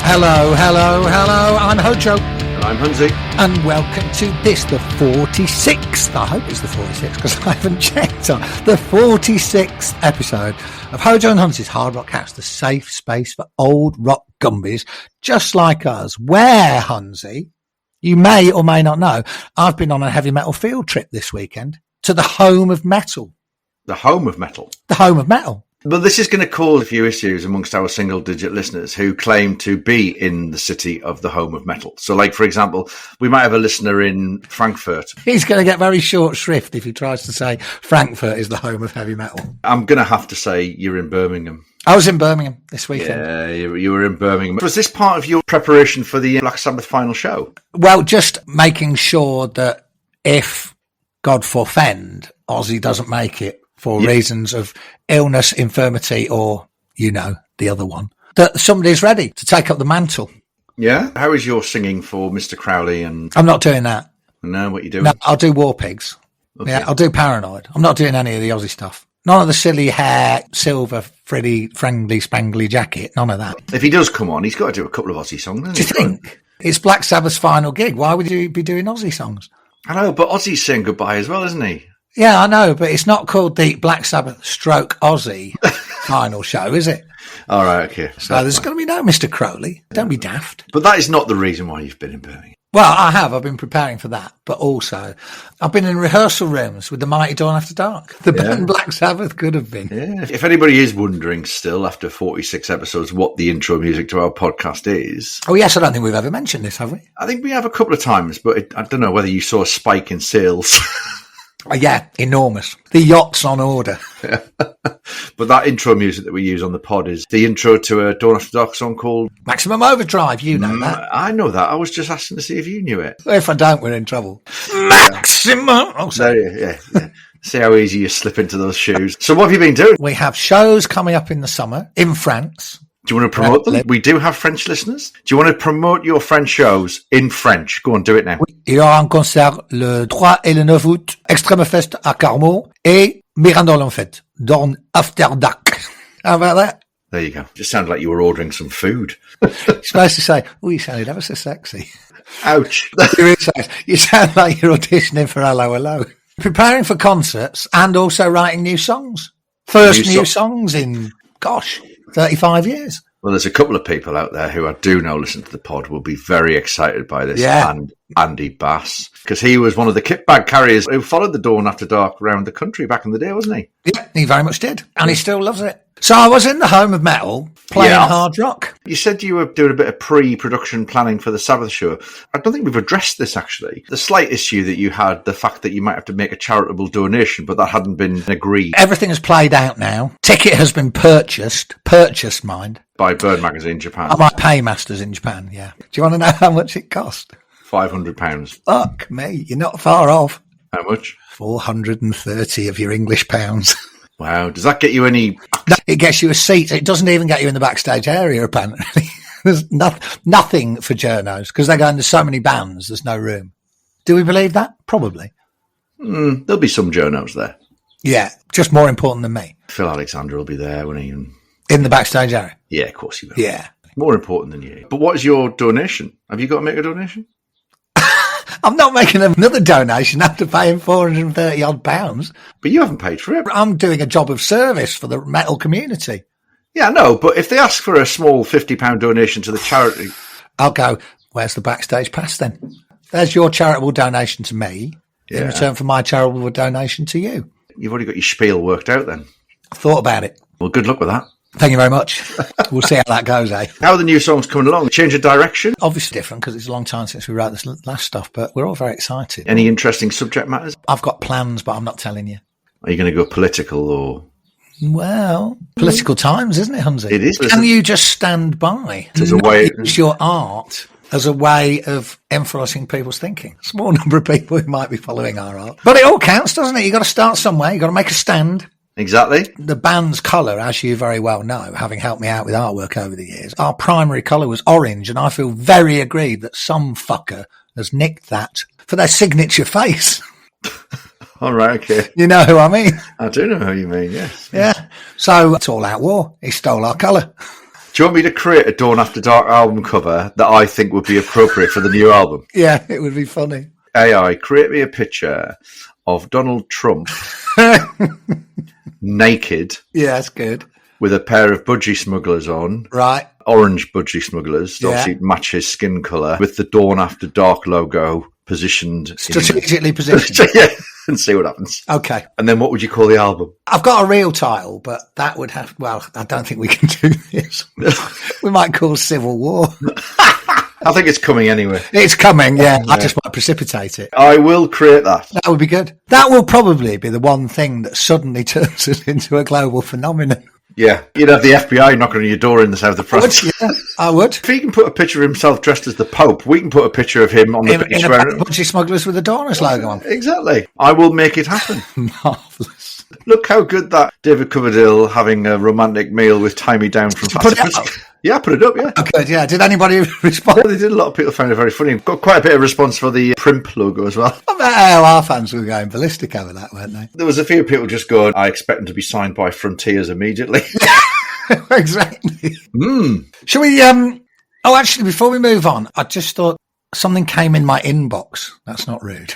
Hello. I'm Hojo. And I'm Hunzi. And welcome to this, the 46th, I hope it's the 46th because I haven't checked on, the 46th episode of Hojo and Hunzi's Hard Rock House, the safe space for old rock gumbies just like us. Where, Hunzi, you may or may not know, I've been on a heavy metal field trip this weekend to the home of metal. The home of metal? The home of metal. But this is going to cause a few issues amongst our single-digit listeners who claim to be in the city of the home of metal. So, like, for example, we might have a listener in Frankfurt. He's going to get very short shrift if he tries to say Frankfurt is the home of heavy metal. I'm going to have to say you're in Birmingham. I was in Birmingham this weekend. Yeah, you were in Birmingham. Was this part of your preparation for the Black Sabbath final show? Well, just making sure that if, God forfend, Ozzy doesn't make it, for reasons of illness, infirmity, or, you know, the other one, that somebody's ready to take up the mantle. Yeah? How is your singing for Mr. Crowley? And I'm not doing that. No, what are you doing? No, I'll do War Pigs. Okay. Yeah, I'll do Paranoid. I'm not doing any of the Ozzy stuff. None of the silly hair, silver, friendly, spangly jacket. None of that. If he does come on, he's got to do a couple of Ozzy songs, doesn't he? Do you think? It's Black Sabbath's final gig. Why would you be doing Ozzy songs? I know, but Ozzy's saying goodbye as well, isn't he? Yeah, I know, but it's not called the Black Sabbath stroke Ozzy final show, is it? All right, okay. So there's going to be no Mr. Crowley. Don't be daft. But that is not the reason why you've been in Birmingham. Well, I have. I've been preparing for that. But also, I've been in rehearsal rooms with the mighty Dawn After Dark. The band Black Sabbath could have been. Yeah. If anybody is wondering still, after 46 episodes, what the intro music to our podcast is. Oh, yes, I don't think we've ever mentioned this, have we? I think we have a couple of times, but I don't know whether you saw a spike in sales. Yeah, enormous. The yacht's on order. But that intro music that we use on the pod is the intro to a Dawn After Dark song called Maximum Overdrive. You know that. I know that. I was just asking to see if you knew it. If I don't, we're in trouble. Maximum. Oh, sorry. Yeah. See how easy you slip into those shoes. So what have you been doing? We have shows coming up in the summer in France. Do you want to promote them? We do have French listeners. Do you want to promote your French shows in French? Go on, do it now. Il y aura un concert le 3 et le 9 août, Extreme Fest à Carmaux et Mirandole en fête, Dawn After Dark. How about that? There you go. Just sounded like you were ordering some food. You're supposed to say, oh, you sounded ever so sexy. Ouch. You sound like you're auditioning for Hello. Preparing for concerts and also writing new songs. First new songs in, 35 years. Well, there's a couple of people out there who I do know listen to the pod will be very excited by this. Yeah. And Andy Bass, because he was one of the kit bag carriers who followed the Dawn After Dark around the country back in the day, wasn't he? Yeah, he very much did. And he still loves it. So I was in the home of metal playing hard rock. You said you were doing a bit of pre-production planning for the Sabbath show. I don't think we've addressed this, actually. The slight issue that you had, the fact that you might have to make a charitable donation, but that hadn't been agreed. Everything is played out now. Ticket has been purchased, mind. By Bird Magazine Japan. By Paymasters in Japan, yeah. Do you want to know how much it cost? £500. Fuck me, you're not far off. How much? 430 of your English pounds. Wow. Does that get you any... It gets you a seat. It doesn't even get you in the backstage area, apparently. There's nothing for journos because they're going to so many bands, there's no room. Do we believe that? Probably. There'll be some journos there. Yeah, just more important than me. Phil Alexander will be there, won't he? In the backstage area? Yeah, of course he will. Yeah. More important than you. But what is your donation? Have you got to make a donation? I'm not making another donation after paying 430 odd pounds. But you haven't paid for it. I'm doing a job of service for the metal community. Yeah, no, but if they ask for a small £50 donation to the charity... I'll go, where's the backstage pass then? There's your charitable donation to me in return for my charitable donation to you. You've already got your spiel worked out then. I thought about it. Well, good luck with that. Thank you very much. We'll see how that goes, eh? How are the new songs coming along? Change of direction? Obviously different because it's a long time since we wrote this last stuff, but we're all very excited. Any interesting subject matters? I've got plans, but I'm not telling you. Are you going to go political or... Well, political times, isn't it, Hunzi? It is. Can you just stand by? As a way... Use your art as a way of influencing people's thinking. Small number of people who might be following our art. But it all counts, doesn't it? You've got to start somewhere. You've got to make a stand. Exactly. The band's colour, as you very well know, having helped me out with artwork over the years, our primary colour was orange, and I feel very aggrieved that some fucker has nicked that for their signature face. All right, okay. You know who I mean? I do know who you mean, yes. Yeah. So it's all out war. He stole our colour. Do you want me to create a Dawn After Dark album cover that I think would be appropriate for the new album? Yeah, it would be funny. AI, create me a picture of Donald Trump naked. Yeah, that's good. With a pair of budgie smugglers on. Right. Orange budgie smugglers. To obviously match his skin colour. With the Dawn After Dark logo positioned. Strategically positioned. Yeah, and see what happens. Okay. And then what would you call the album? I've got a real title, but that would have... Well, I don't think we can do this. We might call Civil War. I think it's coming anyway. It's coming, yeah. I just might precipitate it. I will create that. That would be good. That will probably be the one thing that suddenly turns us into a global phenomenon. Yeah, you'd have the FBI knocking on your door in the south of France. Yeah, I would. If he can put a picture of himself dressed as the Pope, we can put a picture of him on the beach. In a budgie smugglers with the Dawners logo on. Exactly. I will make it happen. Marvellous. Look how good that David Coverdale having a romantic meal with Tie Me Down from Fast and Furious. Yeah, I put it up, yeah. Oh, good, yeah. Did anybody respond? Yeah, they did. A lot of people found it very funny. Got quite a bit of response for the Primp logo as well. I bet our fans were going ballistic over that, weren't they? There was a few people just going, I expect them to be signed by Frontiers immediately. Exactly. Shall we... Oh, actually, before we move on, I just thought something came in my inbox. That's not rude.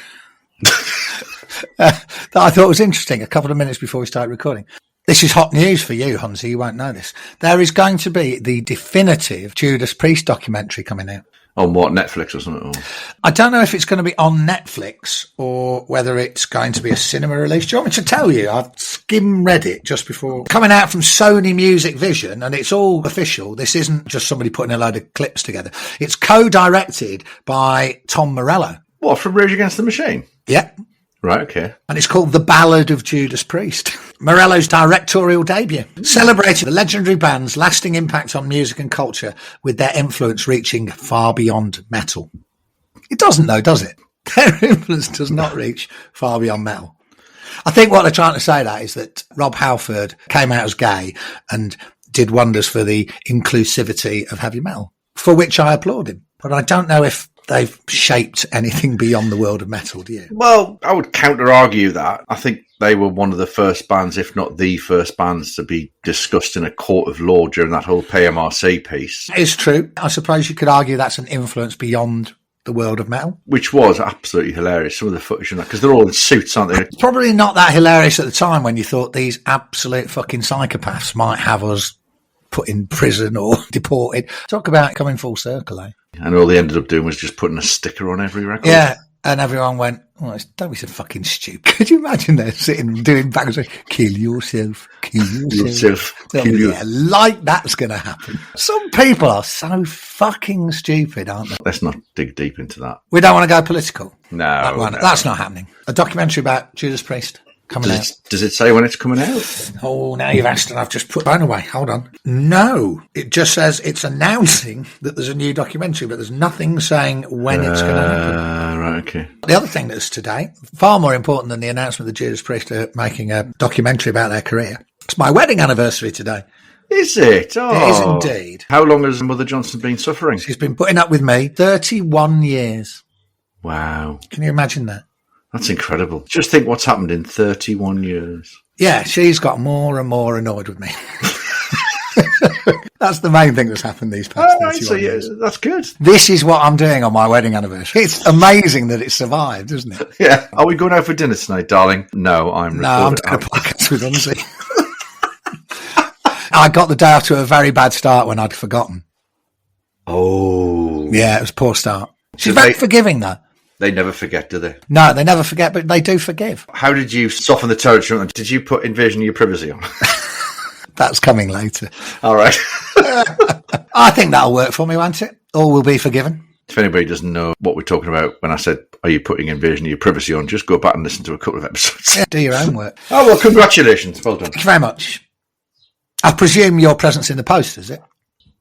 That I thought was interesting a couple of minutes before we started recording. This is hot news for you, Hunzy. You won't know this. There is going to be the definitive Judas Priest documentary coming out. On what, Netflix or something? Or... I don't know if it's going to be on Netflix or whether it's going to be a cinema release. Do you want me to tell you? I've read it just before. Coming out from Sony Music Vision, and it's all official. This isn't just somebody putting a load of clips together. It's co-directed by Tom Morello. What, from Rage Against the Machine? Yeah. Right, okay. And it's called The Ballad of Judas Priest. Morello's directorial debut, celebrating the legendary band's lasting impact on music and culture with their influence reaching far beyond metal. It doesn't though, does it? Their influence does not reach far beyond metal. I think what they're trying to say that is that Rob Halford came out as gay and did wonders for the inclusivity of heavy metal, for which I applaud him. But I don't know if they've shaped anything beyond the world of metal, do you? Well, I would counter-argue that. I think they were one of the first bands, if not the first bands, to be discussed in a court of law during that whole PMRC piece. It's true. I suppose you could argue that's an influence beyond the world of metal. Which was absolutely hilarious, some of the footage in that, because they're all in suits, aren't they? It's probably not that hilarious at the time when you thought these absolute fucking psychopaths might have us put in prison or deported. Talk about coming full circle, eh? And all they ended up doing was just putting a sticker on every record. Yeah, and everyone went, oh, don't be so fucking stupid. Could you imagine they're sitting doing backwards, kill yourself, kill yourself. Yeah, like that's going to happen. Some people are so fucking stupid, aren't they? Let's not dig deep into that. We don't want to go political. No. That's not happening. A documentary about Judas Priest. Does it say when it's coming out? Oh, now you've asked and I've just put phone away. Hold on. No, it just says it's announcing that there's a new documentary, but there's nothing saying when it's going to happen. Right, okay. The other thing that's today, far more important than the announcement that Judas Priest are making a documentary about their career. It's my wedding anniversary today. Is it? Oh. It is indeed. How long has Mother Johnson been suffering? She's been putting up with me 31 years. Wow. Can you imagine that? That's incredible. Just think what's happened in 31 years. Yeah, she's got more and more annoyed with me. That's the main thing that's happened these past 31 years. That's good. This is what I'm doing on my wedding anniversary. It's amazing that it survived, isn't it? Yeah. Are we going out for dinner tonight, darling? No, I'm doing a podcast with Unzi. I got the day off to a very bad start when I'd forgotten. Oh. Yeah, it was a poor start. She's very forgiving, though. They never forget, do they? No, they never forget, but they do forgive. How did you soften the territory? Did you put Invasion of Your Privacy on? That's coming later. All right. I think that'll work for me, won't it? All will be forgiven. If anybody doesn't know what we're talking about when I said, are you putting Invasion of Your Privacy on, just go back and listen to a couple of episodes. Yeah, do your own work. Oh, well, congratulations. Well done. Thank you very much. I presume your presence in the post, is it?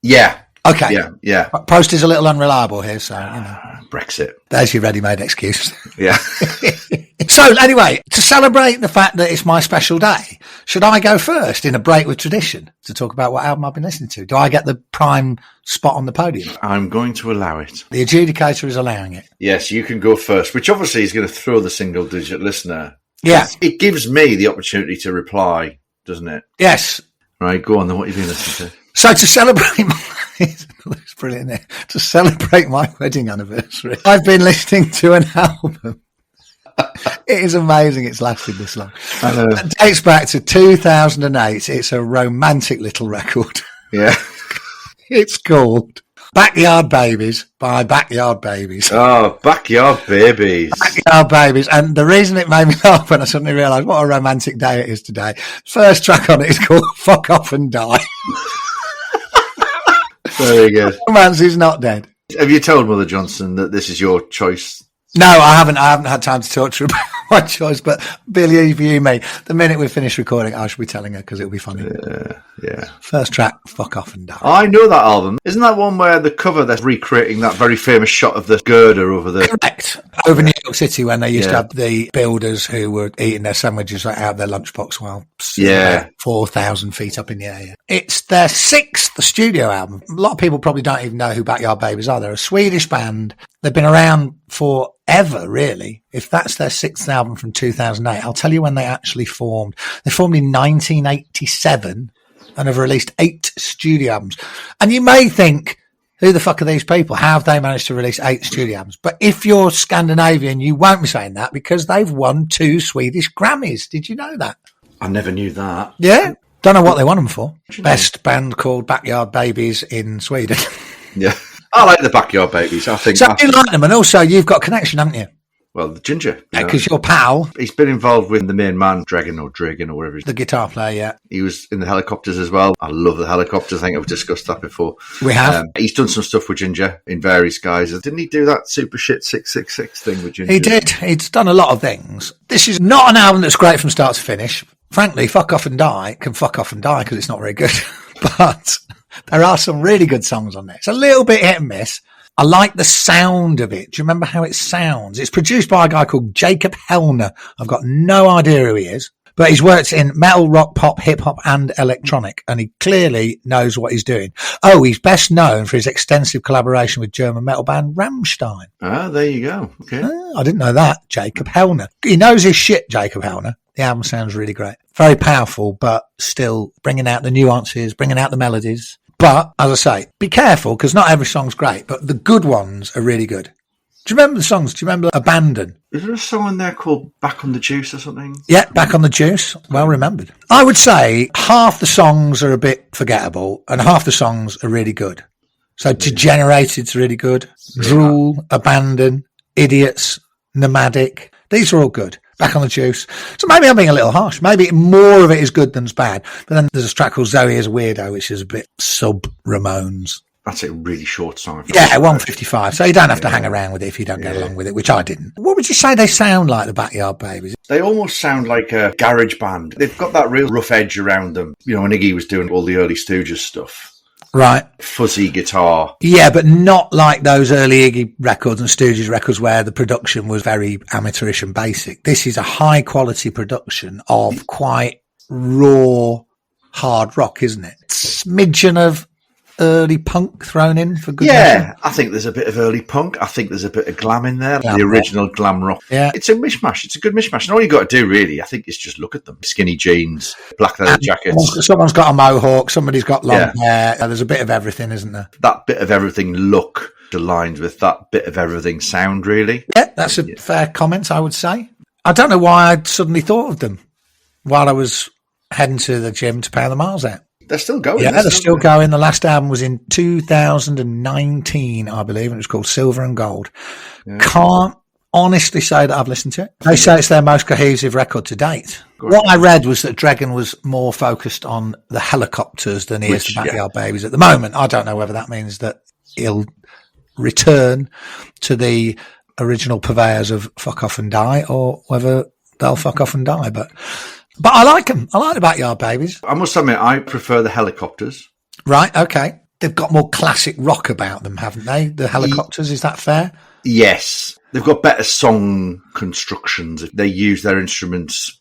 Yeah. Okay. Yeah. Post is a little unreliable here, so, you know. Brexit. There's your ready-made excuse. Yeah. So, anyway, to celebrate the fact that it's my special day, should I go first in a break with tradition to talk about what album I've been listening to? Do I get the prime spot on the podium? I'm going to allow it. The adjudicator is allowing it. Yes, you can go first, which obviously is going to throw the single-digit listener. Yeah. It gives me the opportunity to reply, doesn't it? Yes. Right, go on then. What have you been listening to? So to celebrate it's brilliant there. To celebrate my wedding anniversary, I've been listening to an album. It is amazing it's lasted this long. It dates back to 2008. It's a romantic little record. Yeah. It's called Backyard Babies by Backyard Babies. Oh, Backyard Babies. Backyard Babies. And the reason it made me laugh when I suddenly realised what a romantic day it is today, first track on it is called Fuck Off and Die. Very good. Romance is not dead. Have you told Mother Johnson that this is your choice? No, I haven't had time to talk to her about my choice, but believe you me, the minute we finish recording, I should be telling her because it'll be funny. Yeah. First track, Fuck Off and Die. I know that album. Isn't that one where the cover, they're recreating that very famous shot of the girder over the... Correct. Over New York City when they used to have the builders who were eating their sandwiches out of their lunchbox while 4,000 feet up in the air. It's their 6th studio album. A lot of people probably don't even know who Backyard Babies are. They're a Swedish band. They've been around forever, really. If that's their 6th album from 2008, I'll tell you when they actually formed. They formed in 1987 and have released 8 studio albums. And you may think, who the fuck are these people? How have they managed to release 8 studio albums? But if you're Scandinavian, you won't be saying that because they've won 2 Swedish Grammys. Did you know that? I never knew that. Yeah. Don't know what they won them for. Best band called Backyard Babies in Sweden. Yeah. I like the Backyard Babies. I think. So you like them, and also you've got connection, haven't you? Well, the Ginger. Because your pal. He's been involved with the main man, Dragon or whatever he's... The guitar player, yeah. He was in the Helicopters as well. I love the Helicopters. I think I've discussed that before. We have. He's done some stuff with Ginger in various guises. Didn't he do that super shit 666 thing with Ginger? He did. He's done a lot of things. This is not an album that's great from start to finish. Frankly, Fuck Off and Die can fuck off and die because it's not very good. But there are some really good songs on there. It's a little bit hit and miss. I like the sound of it. Do you remember how it sounds? It's produced by a guy called Jacob Hellner. I've got no idea who he is, but he's worked in metal, rock, pop, hip hop and electronic, and he clearly knows what he's doing. Oh, he's best known for his extensive collaboration with German metal band Rammstein. Ah, there you go. Okay. I didn't know that. Jacob Hellner. He knows his shit, Jacob Hellner. The album sounds really great. Very powerful, but still bringing out the nuances, bringing out the melodies. But, as I say, be careful, because not every song's great, but the good ones are really good. Do you remember the songs? Do you remember Abandon? Is there a song in there called Back on the Juice or something? Yeah, Back on the Juice. Well remembered. I would say half the songs are a bit forgettable, and half the songs are really good. So, Degenerated's really good. Drool, Abandon, Idiots, Nomadic. These are all good. Back on the Juice. So maybe I'm being a little harsh. Maybe more of it is good than's bad. But then there's a track called Zoe is a Weirdo, which is a bit sub-Ramones. That's a really short song. Yeah, 1:55. So you don't have to hang around with it if you don't get along with it, which I didn't. What would you say they sound like, the Backyard Babies? They almost sound like a garage band. They've got that real rough edge around them. You know, when Iggy was doing all the early Stooges stuff. Right. Fuzzy guitar. Yeah, but not like those early Iggy records and Stooges records where the production was very amateurish and basic. This is a high quality production of quite raw hard rock, isn't it? Smidgen of early punk thrown in for good measure. I think there's a bit of early punk. I think there's a bit of glam in there. Glam the rock. original glam rock. Yeah. It's a mishmash. It's a good mishmash. And all you got to do, really, I think, is just look at them. Skinny jeans, black leather jackets. Someone's got a mohawk. Somebody's got long hair. There's a bit of everything, isn't there? That bit of everything look aligns with that bit of everything sound, really. Yeah, that's a fair comment, I would say. I don't know why I'd suddenly thought of them while I was heading to the gym to pound the miles out. They're still going. Yeah, they're still going. The last album was in 2019, I believe, and it was called Silver and Gold. Yeah. Can't honestly say that I've listened to it. They say it's their most cohesive record to date. What I read was that Dragon was more focused on the Helicopters than he is the Backyard Babies at the moment. I don't know whether that means that he'll return to the original purveyors of Fuck Off and Die, or whether they'll fuck off and die. But I like them. I like the Backyard Babies. I must admit, I prefer the Helicopters. Right, okay. They've got more classic rock about them, haven't they? The Helicopters, is that fair? Yes. They've got better song constructions. They use their instruments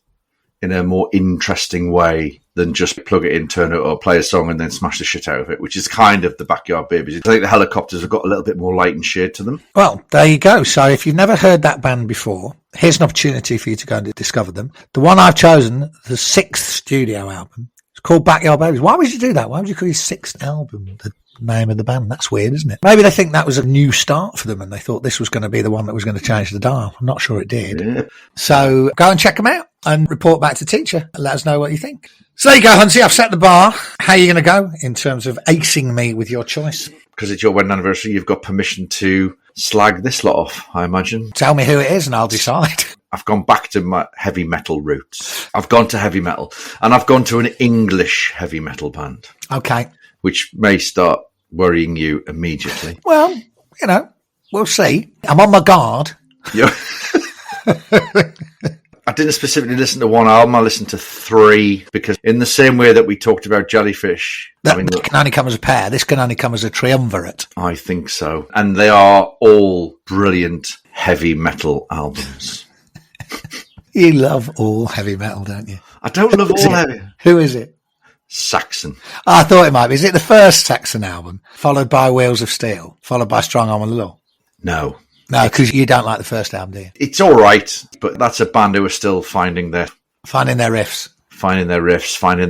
in a more interesting way than just plug it in, turn it up, play a song and then smash the shit out of it, which is kind of the Backyard Babies. I think the Helicopters have got a little bit more light and shade to them. Well, there you go. So if you've never heard that band before, here's an opportunity for you to go and discover them. The one I've chosen, the 6th studio album, it's called Backyard Babies. Why would you do that? Why would you call your sixth album the name of the band? That's weird, isn't it? Maybe they think that was a new start for them and they thought this was going to be the one that was going to change the dial. I'm not sure it did. Yeah. So go and check them out and report back to teacher and let us know what you think. So there you go, Hunty. I've set the bar. How are you going to go in terms of acing me with your choice? Because it's your wedding anniversary, you've got permission to slag this lot off, I imagine. Tell me who it is and I'll decide. I've gone back to my heavy metal roots. I've gone to heavy metal. And I've gone to an English heavy metal band. Okay. Which may start worrying you immediately. Well, you know, we'll see. I'm on my guard. Yeah. I didn't specifically listen to one album. I listened to 3 because in the same way that we talked about Jellyfish. That can only come as a pair. This can only come as a triumvirate. I think so. And they are all brilliant heavy metal albums. You love all heavy metal, don't you? I don't love all heavy. Who is it? Saxon. I thought it might be. Is it the first Saxon album, followed by Wheels of Steel, followed by Strong Arm and the Law? No. No, because you don't like the first album, do you? It's all right, but that's a band who are still finding their riffs, finding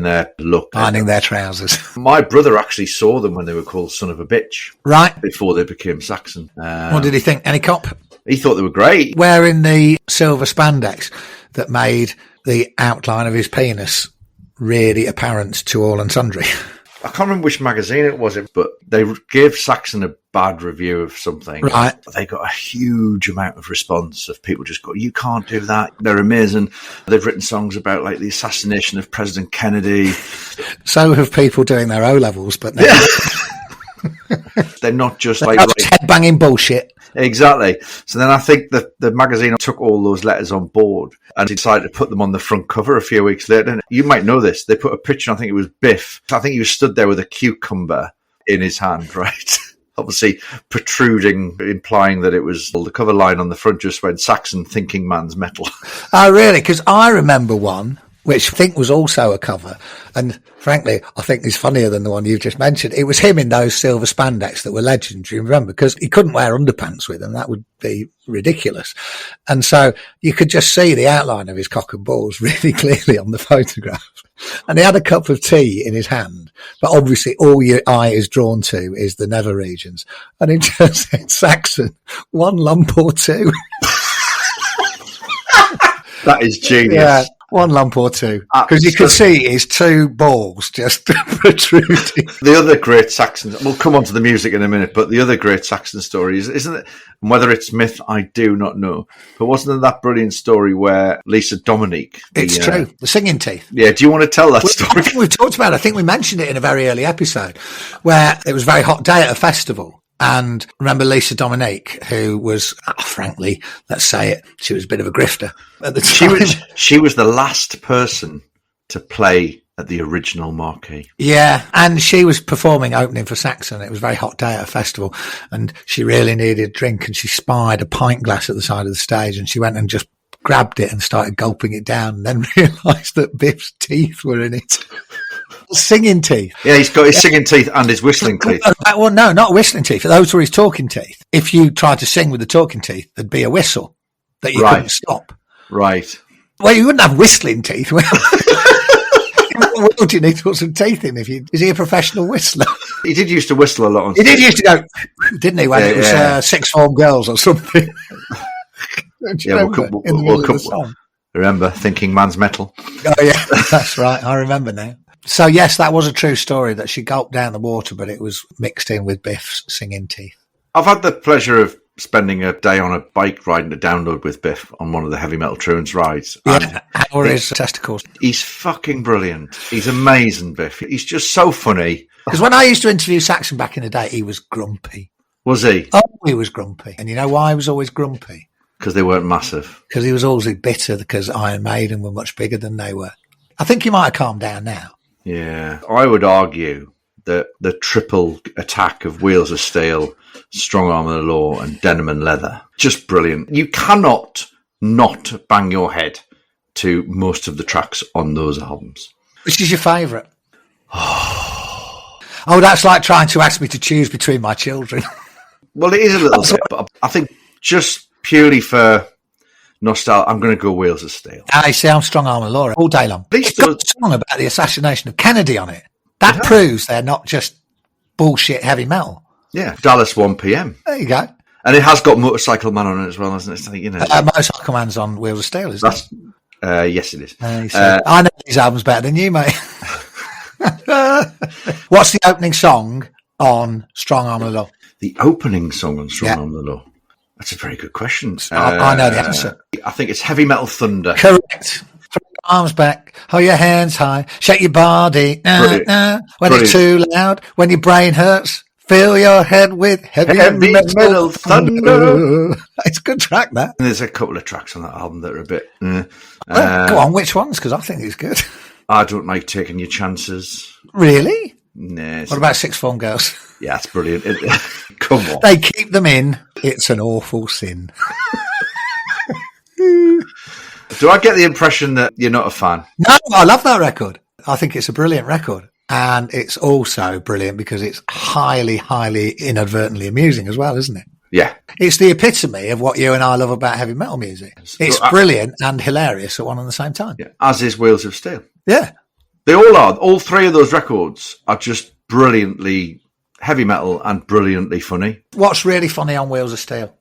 their look, finding their trousers. My brother actually saw them when they were called Son of a Bitch. Right. Before they became Saxon. What did he think? Any cop? He thought they were great. Wearing the silver spandex that made the outline of his penis really apparent to all and sundry. I can't remember which magazine it was, but they gave Saxon a bad review of something. Right. They got a huge amount of response of people just going, you can't do that. They're amazing. They've written songs about like the assassination of President Kennedy. So have people doing their O-levels, but no. They're not just They're like not just head-banging bullshit. Exactly. So then I think that the magazine took all those letters on board and decided to put them on the front cover a few weeks later. And you might know this. They put a picture, I think it was Biff. I think he was stood there with a cucumber in his hand, right? Obviously protruding, implying that it was the cover line on the front just went Saxon thinking man's metal. Oh, really? Because I remember one, which I think was also a cover. And frankly, I think is funnier than the one you've just mentioned. It was him in those silver spandex that were legendary, remember? Because he couldn't wear underpants with them. That would be ridiculous. And so you could just see the outline of his cock and balls really clearly on the photograph. And he had a cup of tea in his hand. But obviously all your eye is drawn to is the nether regions. And it just said Saxon, 1 lump or 2. That is genius. Yeah. 1 lump or 2. Because you could see his 2 balls just protruding. The other great Saxon, we'll come on to the music in a minute, but the other great Saxon story is, isn't it? And whether it's myth, I do not know. But wasn't there that brilliant story where Lisa Dominique... It's true. The singing teeth. Yeah, do you want to tell that story? I think we've talked about it. I think we mentioned it in a very early episode where it was a very hot day at a festival. And remember Lisa Dominique, who was, frankly, let's say it, she was a bit of a grifter at the time. She was the last person to play at the original marquee. Yeah, and she was performing opening for Saxon. It was a very hot day at a festival, and she really needed a drink, and she spied a pint glass at the side of the stage, and she went and just grabbed it and started gulping it down, and then realised that Biff's teeth were in it. Singing teeth. Yeah, he's got his singing teeth and his whistling teeth. Well, no, not whistling teeth. Those were his talking teeth. If you tried to sing with the talking teeth, there'd be a whistle that you couldn't stop. Right. Well, you wouldn't have whistling teeth. What world do you need to put some teeth in? Is he a professional whistler? He did used to whistle a lot on stage. He did used to go, didn't he, when it was sixth form girls or something? Remember, thinking man's metal. Oh, yeah, that's right. I remember now. So, yes, that was a true story that she gulped down the water, but it was mixed in with Biff's singing teeth. I've had the pleasure of spending a day on a bike riding a download with Biff on one of the Heavy Metal Truants rides. Yeah, or his testicles. He's fucking brilliant. He's amazing, Biff. He's just so funny. Because when I used to interview Saxon back in the day, he was grumpy. Was he? Oh, he was grumpy. And you know why he was always grumpy? Because they weren't massive. Because he was always bitter because Iron Maiden were much bigger than they were. I think he might have calmed down now. Yeah. I would argue that the triple attack of Wheels of Steel, Strong Arm of the Law, and Denim and Leather, just brilliant. You cannot not bang your head to most of the tracks on those albums. Which is your favourite? Oh, that's like trying to ask me to choose between my children. Well, it is a little bit, but I think just purely for nostalgia. I'm going to go Wheels of Steel. I see, I'm Strong Arm and Law all day long. These It's got a song about the assassination of Kennedy on it. That proves they're not just bullshit heavy metal. Yeah, Dallas 1pm. There you go. And it has got Motorcycle Man on it as well, hasn't it? So, you know, Motorcycle Man's on Wheels of Steel, isn't it? Yes, it is. I know these albums better than you, mate. What's the opening song on Strong Arm and Law? The opening song on Strong Arm and Law. That's a very good question. I know the answer. I think it's Heavy Metal Thunder. Correct. Throw your arms back, hold your hands high, shake your body. When it's too loud, when your brain hurts, fill your head with heavy metal thunder. It's a good track, that. And there's a couple of tracks on that album that are a bit... go on, which ones? Because I think it's good. I Don't Like Taking Your Chances. Really? Nah. What about Six Form Girls? Yeah, that's brilliant. Come on. They keep them in. It's an awful sin. Do I get the impression that you're not a fan? No, I love that record. I think it's a brilliant record. And it's also brilliant because it's highly, highly inadvertently amusing as well, isn't it? Yeah. It's the epitome of what you and I love about heavy metal music. It's brilliant and hilarious at one and the same time. Yeah. As is Wheels of Steel. Yeah. They all are. All three of those records are just brilliantly heavy metal and brilliantly funny. What's really funny on Wheels of Steel?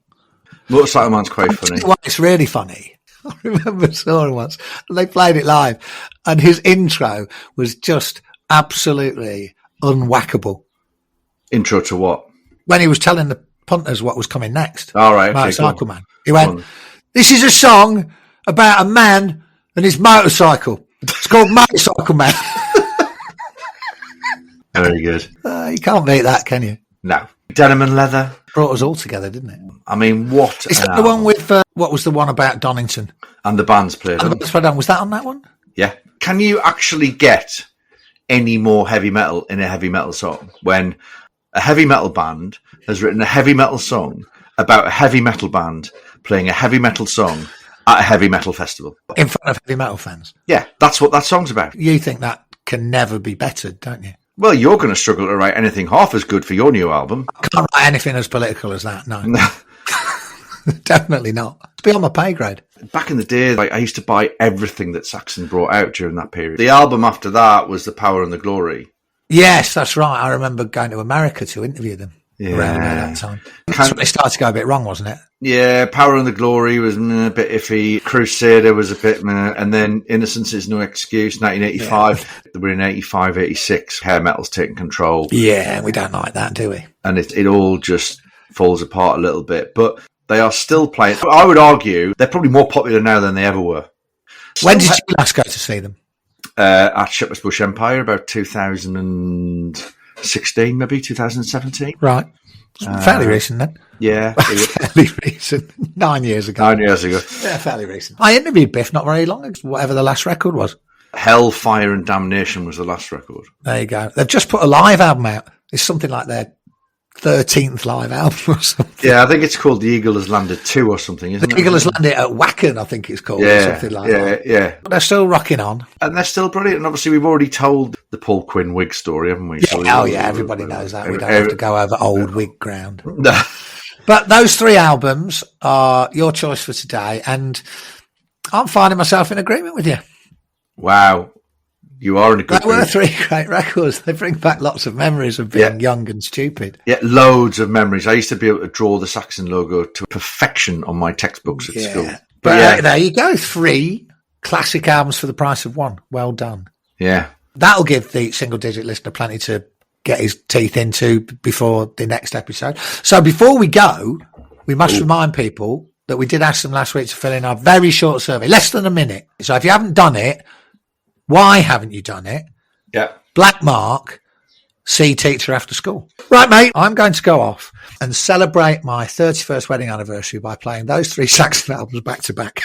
Motorcycle Man's quite funny. It's really funny. I remember saw him once. They played it live, and his intro was just absolutely unwhackable. Intro to what? When he was telling the punters what was coming next. All right. Motorcycle Man. He went, "This is a song about a man and his motorcycle. It's called Motorcycle Man." Very good. You can't beat that, can you? No. Denim and Leather. Brought us all together, didn't it? I mean, what? Is that the one with, what was the one about Donington? And the band's played on. Was that on that one? Yeah. Can you actually get any more heavy metal in a heavy metal song when a heavy metal band has written a heavy metal song about a heavy metal band playing a heavy metal song at a heavy metal festival? In front of heavy metal fans? Yeah, that's what that song's about. You think that can never be bettered, don't you? Well, you're going to struggle to write anything half as good for your new album. I can't write anything as political as that, no. Definitely not. It's beyond my pay grade. Back in the day, I used to buy everything that Saxon brought out during that period. The album after that was The Power and the Glory. Yes, that's right. I remember going to America to interview them around about that time. That's when they started to go a bit wrong, wasn't it? Yeah, Power and the Glory was a bit iffy. Crusader was a bit and then Innocence is No Excuse, 1985. Yeah. We're in 85, 86. Hair metal's taking control. Yeah, we don't like that, do we? And it all just falls apart a little bit. But they are still playing. I would argue they're probably more popular now than they ever were. When did you last go to see them? At Shepherd's Bush Empire, about 2016, maybe 2017. Right. Fairly recent then. Yeah. Fairly recent. 9 years ago. 9 years ago. Yeah, fairly recent. I interviewed Biff not very long ago, whatever the last record was. Hell, Fire and Damnation was the last record. There you go. They've just put a live album out. It's something like their 13th live album or something. Yeah, I think it's called The Eagle Has Landed 2 or something, isn't it? The Eagle Has Landed at Wacken, I think it's called. Yeah, or something like that. Yeah. But they're still rocking on. And they're still brilliant. And obviously we've already told the Paul Quinn wig story, haven't we? Yeah, So everybody knows that. We don't have to go over old wig ground. No. But those three albums are your choice for today, and I'm finding myself in agreement with you. Wow. You are in a good They were three great records. They bring back lots of memories of being young and stupid. Yeah, loads of memories. I used to be able to draw the Saxon logo to perfection on my textbooks at school. But there you go. 3 classic albums for the price of 1. Well done. Yeah. That'll give the single-digit listener plenty to get his teeth into before the next episode. So before we go, we must remind people that we did ask them last week to fill in our very short survey, less than a minute. So if you haven't done it, why haven't you done it? Yeah. Black mark, see teacher after school. Right, mate, I'm going to go off and celebrate my 31st wedding anniversary by playing those 3 Saxon albums back to back.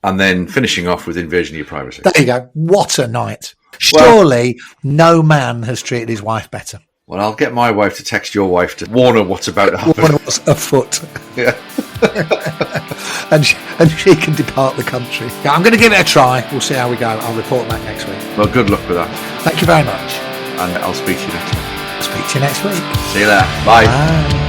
And then finishing off with Invasion of Your Privacy. There you go. What a night. Surely no man has treated his wife better. Well, I'll get my wife to text your wife to warn her what's about to happen. Warn her what's afoot. Yeah. and she can depart the country. Yeah, I'm going to give it a try. We'll see how we go. I'll report back next week. Well, good luck with that. Thank you very much. And I'll speak to you next week. Speak to you next week. See you there. Bye. Bye.